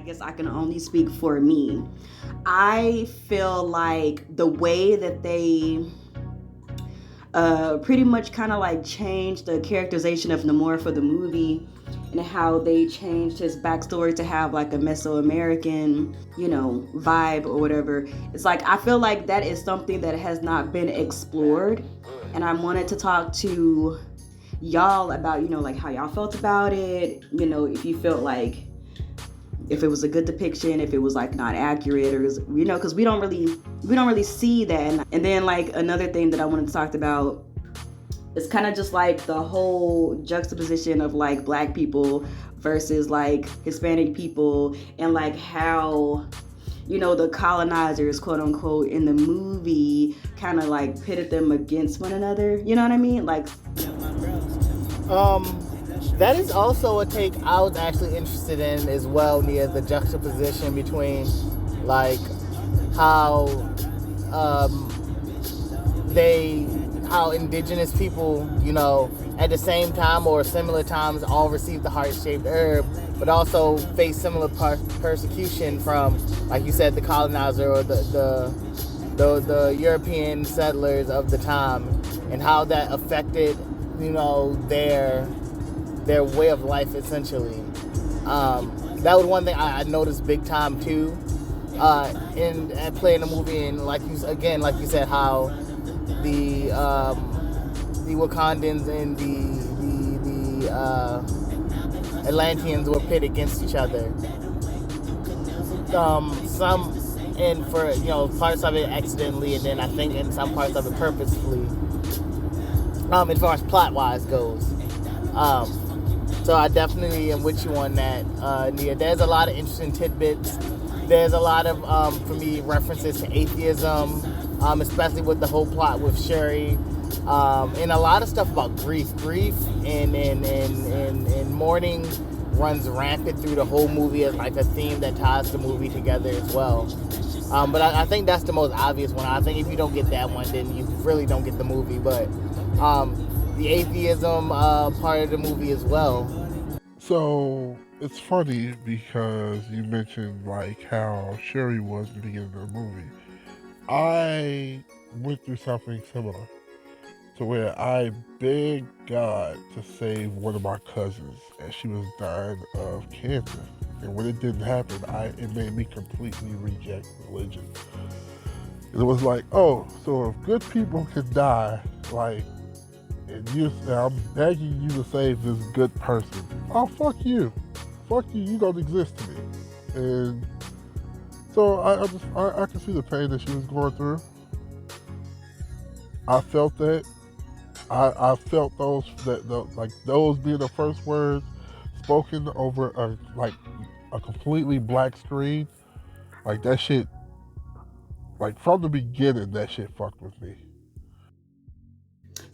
guess I can only speak for me. I feel like the way that they pretty much kind of like changed the characterization of Namor for the movie, and how they changed his backstory to have like a Mesoamerican, vibe or whatever. It's like I feel like that is something that has not been explored, and I wanted to talk to y'all about, like how y'all felt about it. If you felt like if it was a good depiction, if it was like not accurate, or because we don't really see that. And then like another thing that I wanted to talk about is kind of just like the whole juxtaposition of like black people versus like Hispanic people, and like how the colonizers, quote unquote, in the movie kind of like pitted them against one another. You know what I mean? Like, That is also a take I was actually interested in as well, near the juxtaposition between like how how indigenous people, at the same time or similar times all receive the heart-shaped herb, but also face similar persecution from, like you said, the colonizer or the European settlers of the time, and how that affected, their way of life, essentially. That was one thing I noticed big time too, in playing the movie, and like you said, how the Wakandans and the Atlanteans were pitted against each other. Some, and for parts of it accidentally, and then I think in some parts of it purposefully. As far as plot wise goes. So I definitely am with you on that, Nia. There's a lot of interesting tidbits. There's a lot of, for me, references to atheism, especially with the whole plot with Shuri, and a lot of stuff about grief. Grief and mourning runs rampant through the whole movie as like a theme that ties the movie together as well. But I think that's the most obvious one. I think if you don't get that one, then you really don't get the movie. But the atheism part of the movie as well. So it's funny because you mentioned like how Sherry was in the beginning of the movie. I went through something similar to where I begged God to save one of my cousins as she was dying of cancer. And when it didn't happen, it made me completely reject religion. And it was like, oh, so if good people can die, like, and I'm begging you to save this good person. Oh, fuck you. Fuck you, you don't exist to me. And so I can see the pain that she was going through. I felt that. I felt those being the first words spoken over a completely black screen. Like that shit, like from the beginning, that shit fucked with me.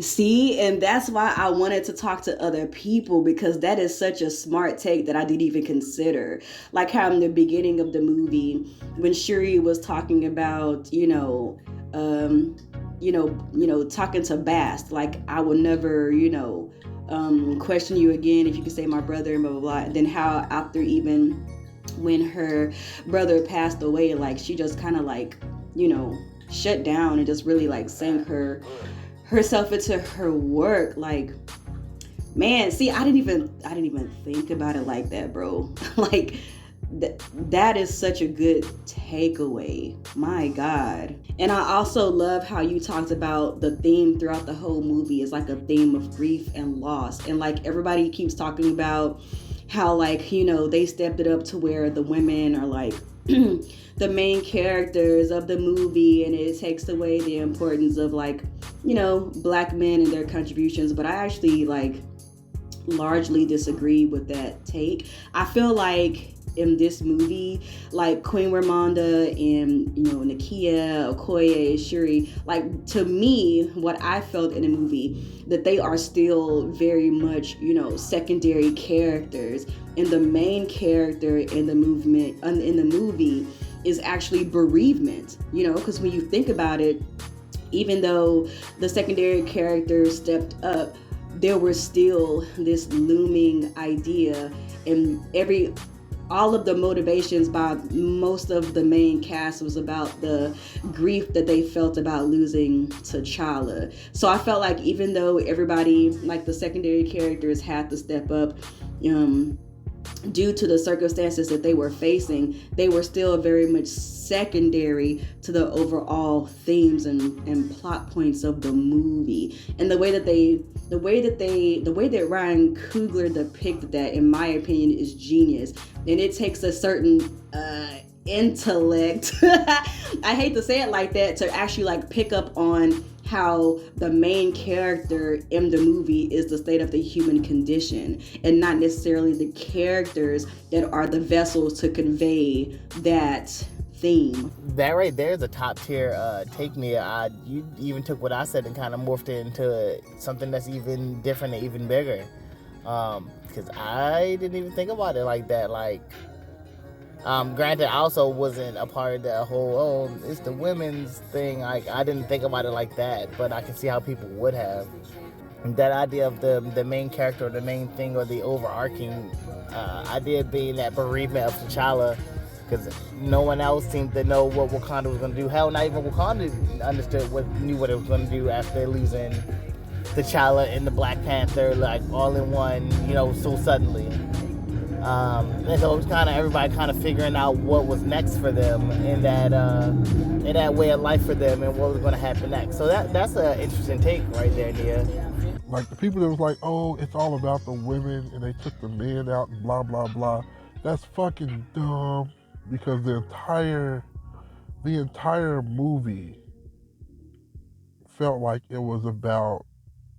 see, and that's why I wanted to talk to other people, because that is such a smart take that I didn't even consider. Like how in the beginning of the movie, when Shuri was talking about, talking to Bast, like I will never, question you again if you could say my brother and blah blah blah. And then how after even when her brother passed away, like she just kind of like, shut down and just really like sank herself into her work. Like, man, see, I didn't even think about it like that, bro. Like that is such a good takeaway. My God. And I also love how you talked about the theme throughout the whole movie is like a theme of grief and loss. And like everybody keeps talking about how like, they stepped it up to where the women are like the main characters of the movie, and it takes away the importance of like, black men and their contributions. But I actually like largely disagree with that take. I feel like in this movie, like Queen Ramonda and Nakia, Okoye, Shuri, like to me, what I felt in the movie, that they are still very much secondary characters, and the main character in the movie is actually bereavement. Because when you think about it, even though the secondary characters stepped up, there was still this looming idea, and all of the motivations by most of the main cast was about the grief that they felt about losing T'Challa. So I felt like even though everybody, like the secondary characters, had to step up, due to the circumstances that they were facing, they were still very much secondary to the overall themes and plot points of the movie. And the way that Ryan Coogler depicted that, in my opinion, is genius. And it takes a certain intellect, I hate to say it like that, to actually like pick up on how the main character in the movie is the state of the human condition, and not necessarily the characters that are the vessels to convey that theme. That right there is a top tier take, Nia. You even took what I said and kind of morphed it into something that's even different and even bigger. Because I didn't even think about it like that. Like, granted, I also wasn't a part of the whole, it's the women's thing. Like, I didn't think about it like that, but I can see how people would have. That idea of the main character, or the main thing, or the overarching idea being that bereavement of T'Challa, because no one else seemed to know what Wakanda was going to do. Hell, not even Wakanda knew what it was going to do after losing T'Challa and the Black Panther, like, all in one, so suddenly. And so it was kind of everybody kind of figuring out what was next for them in that way of life for them, and what was going to happen next. So that's an interesting take right there, Nia. Like, the people that was like, oh, it's all about the women and they took the men out and blah, blah, blah. That's fucking dumb, because the entire movie felt like it was about,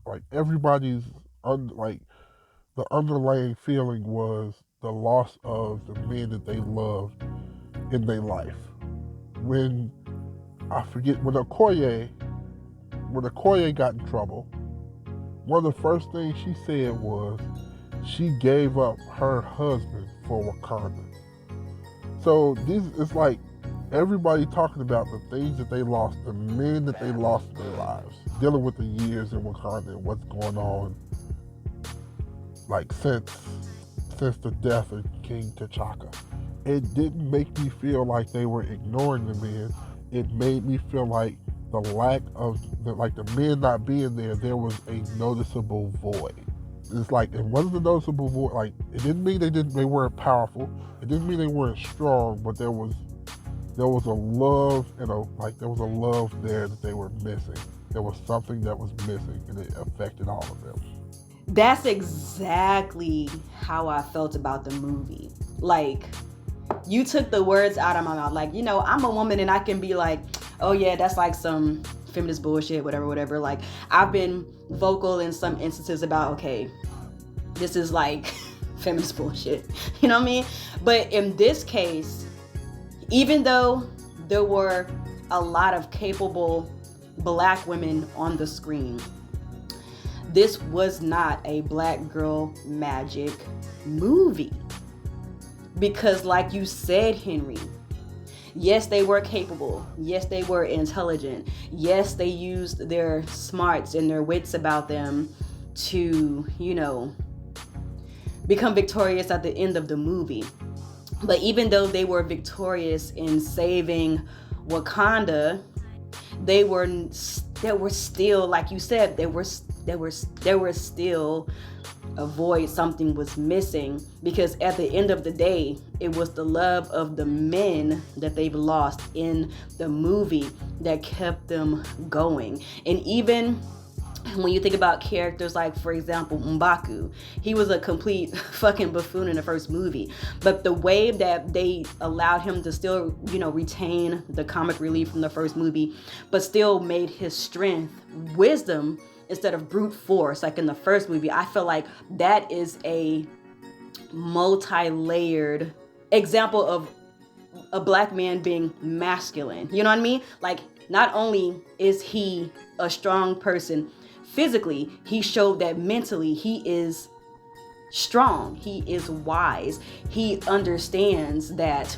like, everybody's, the underlying feeling was the loss of the men that they loved in their life. When Okoye got in trouble, one of the first things she said was she gave up her husband for Wakanda. So it's like everybody talking about the things that they lost, the men that they lost in their lives, dealing with the years in Wakanda and what's going on, like since the death of King T'Chaka. It didn't make me feel like they were ignoring the men. It made me feel like the lack of the men not being there was a noticeable void. It's like, it wasn't a noticeable void. Like, it didn't mean they weren't powerful. It didn't mean they weren't strong, but there was a love there was a love there that they were missing. There was something that was missing, and it affected all of them. That's exactly how I felt about the movie. Like, you took the words out of my mouth. Like, I'm a woman and I can be like, oh yeah, that's like some feminist bullshit, whatever. Like, I've been vocal in some instances about, okay, this is like feminist bullshit. You know what I mean? But in this case, even though there were a lot of capable Black women on the screen, this was not a Black girl magic movie. Because like you said, Henry, yes, they were capable. Yes, they were intelligent. Yes, they used their smarts and their wits about them to, become victorious at the end of the movie. But even though they were victorious in saving Wakanda, there were still, like you said, there were still a void. Something was missing, because at the end of the day, it was the love of the men that they've lost in the movie that kept them going. And even when you think about characters like, for example, M'Baku, he was a complete fucking buffoon in the first movie. But the way that they allowed him to still, retain the comic relief from the first movie, but still made his strength wisdom instead of brute force, like in the first movie, I feel like that is a multi-layered example of a Black man being masculine. You know what I mean? Like, not only is he a strong person physically, he showed that mentally he is strong, he is wise, he understands that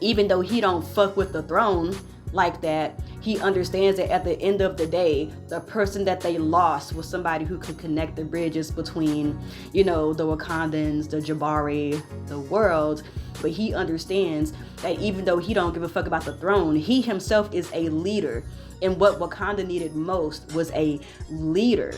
even though he don't fuck with the throne like that, he understands that at the end of the day, the person that they lost was somebody who could connect the bridges between, the Wakandans, the Jabari, the world. But he understands that even though he don't give a fuck about the throne, he himself is a leader. And what Wakanda needed most was a leader.